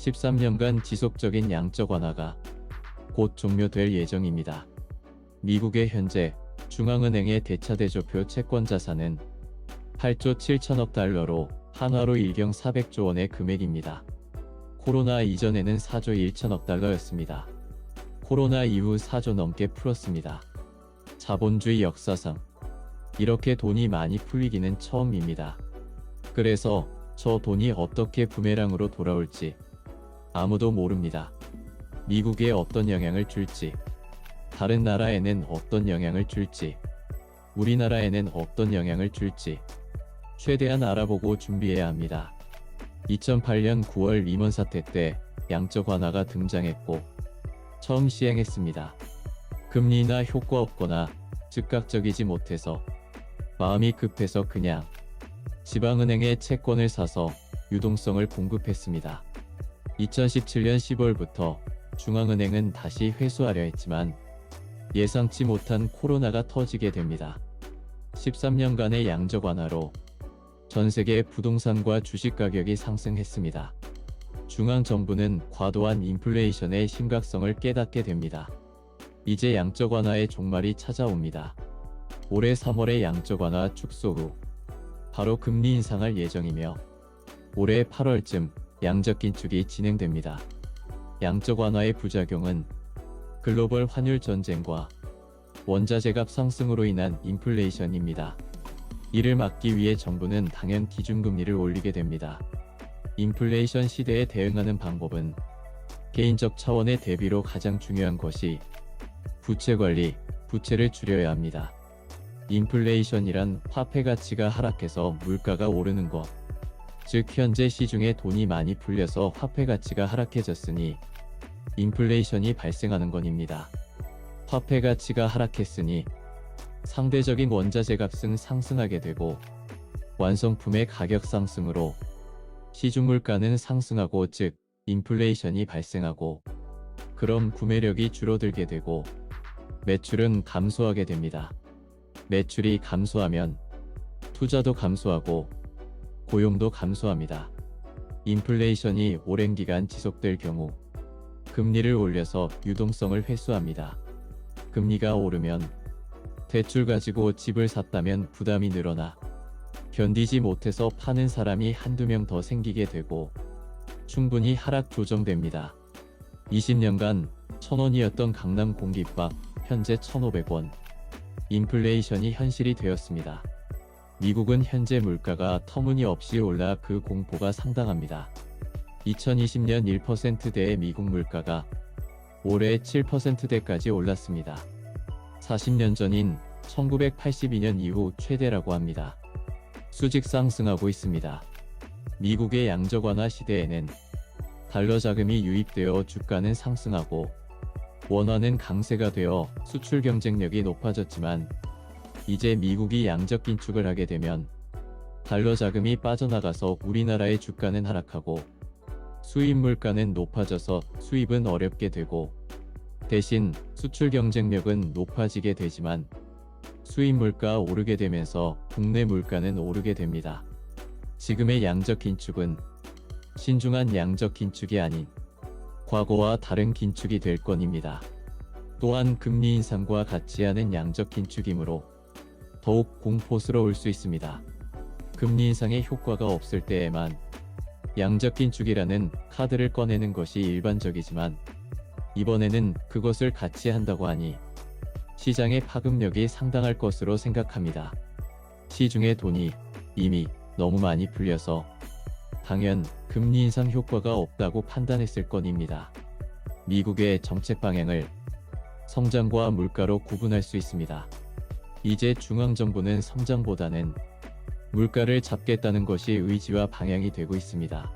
13년간 지속적인 양적 완화가 곧 종료될 예정입니다. 미국의 현재 중앙은행의 대차대조표 채권 자산은 8조 7천억 달러로 한화로 일경 400조 원의 금액입니다. 코로나 이전에는 4조 1천억 달러였습니다. 코로나 이후 4조 넘게 풀었습니다. 자본주의 역사상 이렇게 돈이 많이 풀리기는 처음입니다. 그래서 저 돈이 어떻게 부메랑으로 돌아올지 아무도 모릅니다. 미국에 어떤 영향을 줄지, 다른 나라에는 어떤 영향을 줄지, 우리나라에는 어떤 영향을 줄지 최대한 알아보고 준비해야 합니다. 2008년 9월 리먼 사태 때 양적 완화가 등장했고 처음 시행했습니다. 금리 인하 효과 없거나 즉각적이지 못해서 마음이 급해서 그냥 지방은행에 채권을 사서 유동성을 공급했습니다. 2017년 10월부터 중앙은행은 다시 회수하려 했지만 예상치 못한 코로나가 터지게 됩니다. 13년간의 양적 완화로 전 세계 부동산과 주식 가격이 상승했습니다. 중앙정부는 과도한 인플레이션의 심각성을 깨닫게 됩니다. 이제 양적 완화의 종말이 찾아옵니다. 올해 3월의 양적 완화 축소 후 바로 금리 인상할 예정이며 올해 8월쯤 양적 긴축이 진행됩니다. 양적 완화의 부작용은 글로벌 환율 전쟁과 원자재값 상승으로 인한 인플레이션입니다. 이를 막기 위해 정부는 당연 기준금리를 올리게 됩니다. 인플레이션 시대에 대응하는 방법은 개인적 차원의 대비로 가장 중요한 것이 부채 관리, 부채를 줄여야 합니다. 인플레이션이란 화폐 가치가 하락해서 물가가 오르는 것, 즉 현재 시중에 돈이 많이 풀려서 화폐 가치가 하락해졌으니 인플레이션이 발생하는 것입니다. 화폐 가치가 하락했으니 상대적인 원자재 값은 상승하게 되고 완성품의 가격 상승으로 시중 물가는 상승하고 즉 인플레이션이 발생하고 그럼 구매력이 줄어들게 되고 매출은 감소하게 됩니다. 매출이 감소하면 투자도 감소하고 고용도 감소합니다. 인플레이션이 오랜 기간 지속될 경우 금리를 올려서 유동성을 회수합니다. 금리가 오르면 대출 가지고 집을 샀다면 부담이 늘어나 견디지 못해서 파는 사람이 한두 명 더 생기게 되고 충분히 하락 조정됩니다. 20년간 1,000원이었던 강남 공깃밥 현재 1,500원. 인플레이션이 현실이 되었습니다. 미국은 현재 물가가 터무니없이 올라 그 공포가 상당합니다. 2020년 1%대의 미국 물가가 올해 7%대까지 올랐습니다. 40년 전인 1982년 이후 최대라고 합니다. 수직 상승하고 있습니다. 미국의 양적 완화 시대에는 달러 자금이 유입되어 주가는 상승하고 원화는 강세가 되어 수출 경쟁력이 높아졌지만 이제 미국이 양적 긴축을 하게 되면 달러 자금이 빠져나가서 우리나라의 주가는 하락하고 수입 물가는 높아져서 수입은 어렵게 되고 대신 수출 경쟁력은 높아지게 되지만 수입 물가 오르게 되면서 국내 물가는 오르게 됩니다. 지금의 양적 긴축은 신중한 양적 긴축이 아닌 과거와 다른 긴축이 될 건입니다. 또한 금리 인상과 같이 하는 양적 긴축이므로 더욱 공포스러울 수 있습니다. 금리 인상의 효과가 없을 때에만 양적 긴축이라는 카드를 꺼내는 것이 일반적이지만 이번에는 그것을 같이 한다고 하니 시장의 파급력이 상당할 것으로 생각합니다. 시중에 돈이 이미 너무 많이 풀려서 당연 금리 인상 효과가 없다고 판단했을 것입니다. 미국의 정책 방향을 성장과 물가로 구분할 수 있습니다. 이제 중앙정부는 성장보다는 물가를 잡겠다는 것이 의지와 방향이 되고 있습니다.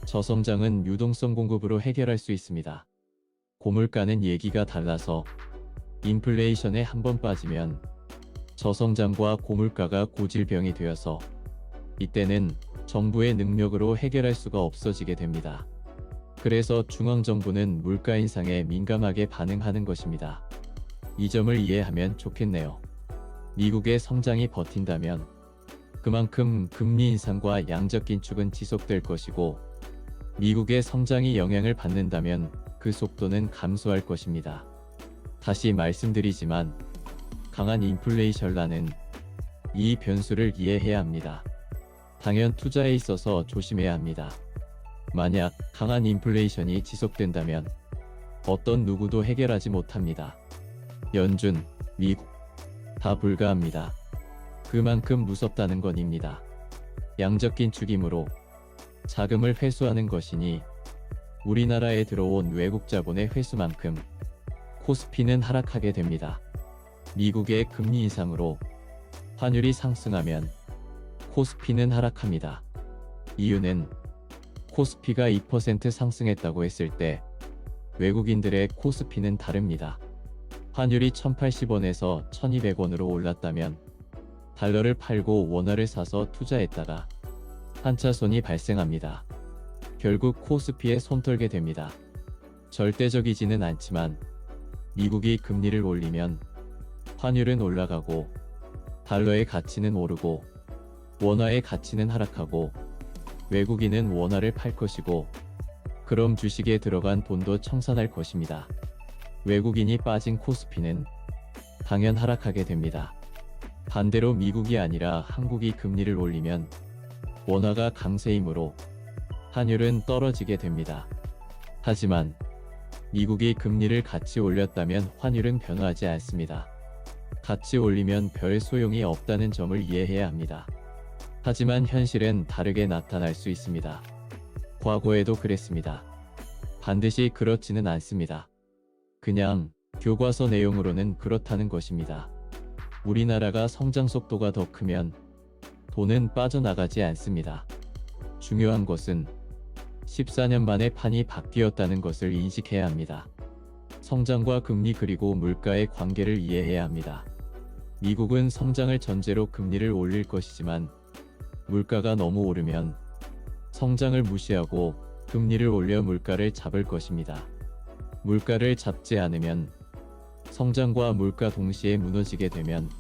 저성장은 유동성 공급으로 해결할 수 있습니다. 고물가는 얘기가 달라서 인플레이션에 한번 빠지면 저성장과 고물가가 고질병이 되어서 이때는 정부의 능력으로 해결할 수가 없어지게 됩니다. 그래서 중앙정부는 물가 인상에 민감하게 반응하는 것입니다. 이 점을 이해하면 좋겠네요. 미국의 성장이 버틴다면 그만큼 금리 인상과 양적 긴축은 지속될 것이고 미국의 성장이 영향을 받는다면 그 속도는 감소할 것입니다. 다시 말씀드리지만 강한 인플레이션라는 이 변수를 이해해야 합니다. 당연 투자에 있어서 조심해야 합니다. 만약 강한 인플레이션이 지속된다면 어떤 누구도 해결하지 못합니다. 연준, 미국 다 불가합니다. 그만큼 무섭다는 것입니다. 양적 긴축이므로 자금을 회수하는 것이니 우리나라에 들어온 외국 자본의 회수만큼 코스피는 하락하게 됩니다. 미국의 금리 인상으로 환율이 상승하면 코스피는 하락합니다. 이유는 코스피가 2% 상승했다고 했을 때 외국인들의 코스피는 다릅니다. 환율이 1080원에서 1200원으로 올랐다면 달러를 팔고 원화를 사서 투자했다가 한차손이 발생합니다. 결국 코스피에 손 털게 됩니다. 절대적이지는 않지만 미국이 금리를 올리면 환율은 올라가고 달러의 가치는 오르고 원화의 가치는 하락하고 외국인은 원화를 팔 것이고 그럼 주식에 들어간 돈도 청산할 것입니다. 외국인이 빠진 코스피는 당연 하락하게 됩니다. 반대로 미국이 아니라 한국이 금리를 올리면 원화가 강세이므로 환율은 떨어지게 됩니다. 하지만 미국이 금리를 같이 올렸다면 환율은 변화하지 않습니다. 같이 올리면 별 소용이 없다는 점을 이해해야 합니다. 하지만 현실은 다르게 나타날 수 있습니다. 과거에도 그랬습니다. 반드시 그렇지는 않습니다. 그냥 교과서 내용으로는 그렇다는 것입니다. 우리나라가 성장 속도가 더 크면 돈은 빠져나가지 않습니다. 중요한 것은 14년 만에 판이 바뀌었다는 것을 인식해야 합니다. 성장과 금리 그리고 물가의 관계를 이해해야 합니다. 미국은 성장을 전제로 금리를 올릴 것이지만 물가가 너무 오르면 성장을 무시하고 금리를 올려 물가를 잡을 것입니다. 물가를 잡지 않으면 성장과 물가 동시에 무너지게 되면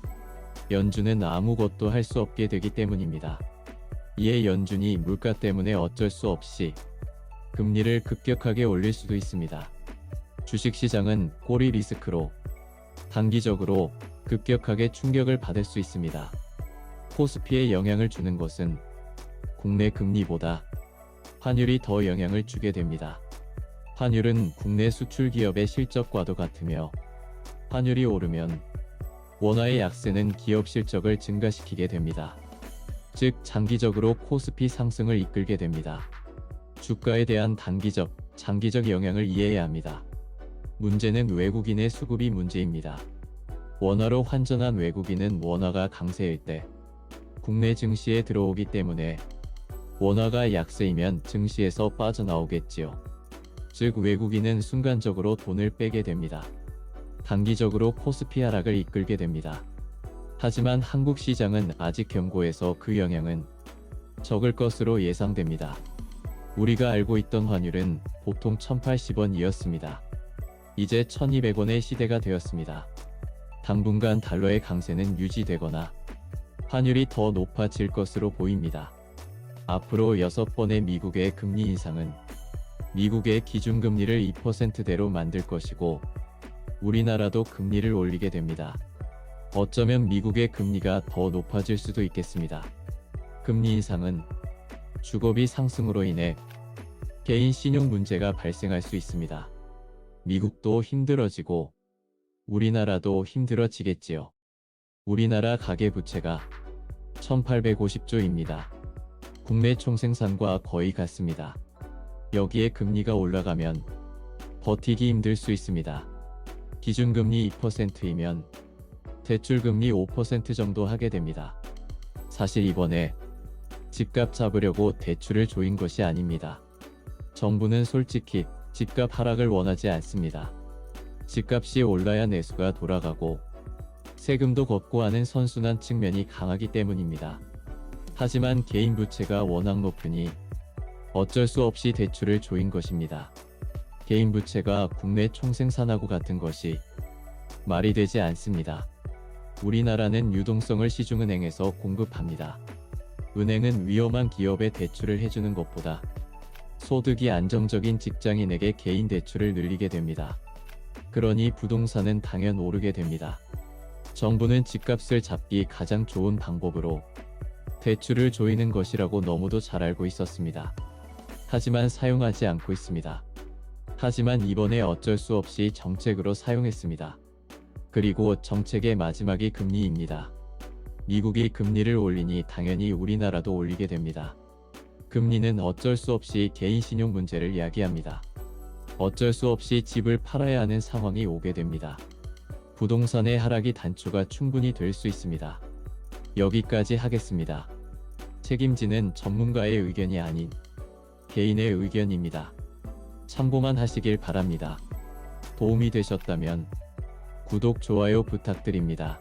연준은 아무것도 할 수 없게 되기 때문입니다. 이에 연준이 물가 때문에 어쩔 수 없이 금리를 급격하게 올릴 수도 있습니다. 주식시장은 꼬리 리스크로 단기적으로 급격하게 충격을 받을 수 있습니다. 코스피에 영향을 주는 것은 국내 금리보다 환율이 더 영향을 주게 됩니다. 환율은 국내 수출 기업의 실적과도 같으며 환율이 오르면 원화의 약세는 기업 실적을 증가시키게 됩니다. 즉 장기적으로 코스피 상승을 이끌게 됩니다. 주가에 대한 단기적, 장기적 영향을 이해해야 합니다. 문제는 외국인의 수급이 문제입니다. 원화로 환전한 외국인은 원화가 강세일 때 국내 증시에 들어오기 때문에 원화가 약세이면 증시에서 빠져나오겠지요. 즉 외국인은 순간적으로 돈을 빼게 됩니다. 단기적으로 코스피 하락을 이끌게 됩니다. 하지만 한국 시장은 아직 견고해서 그 영향은 적을 것으로 예상됩니다. 우리가 알고 있던 환율은 보통 1080원이었습니다. 이제 1200원의 시대가 되었습니다. 당분간 달러의 강세는 유지되거나 환율이 더 높아질 것으로 보입니다. 앞으로 6번의 미국의 금리 인상은 미국의 기준금리를 2%대로 만들 것이고 우리나라도 금리를 올리게 됩니다. 어쩌면 미국의 금리가 더 높아질 수도 있겠습니다. 금리 인상은 주거비 상승으로 인해 개인 신용 문제가 발생할 수 있습니다. 미국도 힘들어지고 우리나라도 힘들어지겠지요. 우리나라 가계부채가 1850조입니다. 국내 총생산과 거의 같습니다. 여기에 금리가 올라가면 버티기 힘들 수 있습니다. 기준금리 2%이면 대출금리 5% 정도 하게 됩니다. 사실 이번에 집값 잡으려고 대출을 조인 것이 아닙니다. 정부는 솔직히 집값 하락을 원하지 않습니다. 집값이 올라야 내수가 돌아가고 세금도 걷고 하는 선순환 측면이 강하기 때문입니다. 하지만 개인 부채가 워낙 높으니 어쩔 수 없이 대출을 조인 것입니다. 개인 부채가 국내 총생산하고 같은 것이 말이 되지 않습니다. 우리나라는 유동성을 시중은행에서 공급합니다. 은행은 위험한 기업에 대출을 해주는 것보다 소득이 안정적인 직장인에게 개인 대출을 늘리게 됩니다. 그러니 부동산은 당연 오르게 됩니다. 정부는 집값을 잡기 가장 좋은 방법으로 대출을 조이는 것이라고 너무도 잘 알고 있었습니다. 하지만 사용하지 않고 있습니다. 하지만 이번에 어쩔 수 없이 정책으로 사용했습니다. 그리고 정책의 마지막이 금리입니다. 미국이 금리를 올리니 당연히 우리나라도 올리게 됩니다. 금리는 어쩔 수 없이 개인 신용 문제를 야기합니다. 어쩔 수 없이 집을 팔아야 하는 상황이 오게 됩니다. 부동산의 하락이 단초가 충분히 될 수 있습니다. 여기까지 하겠습니다. 책임지는 전문가의 의견이 아닌 개인의 의견입니다. 참고만 하시길 바랍니다. 도움이 되셨다면 구독, 좋아요 부탁드립니다.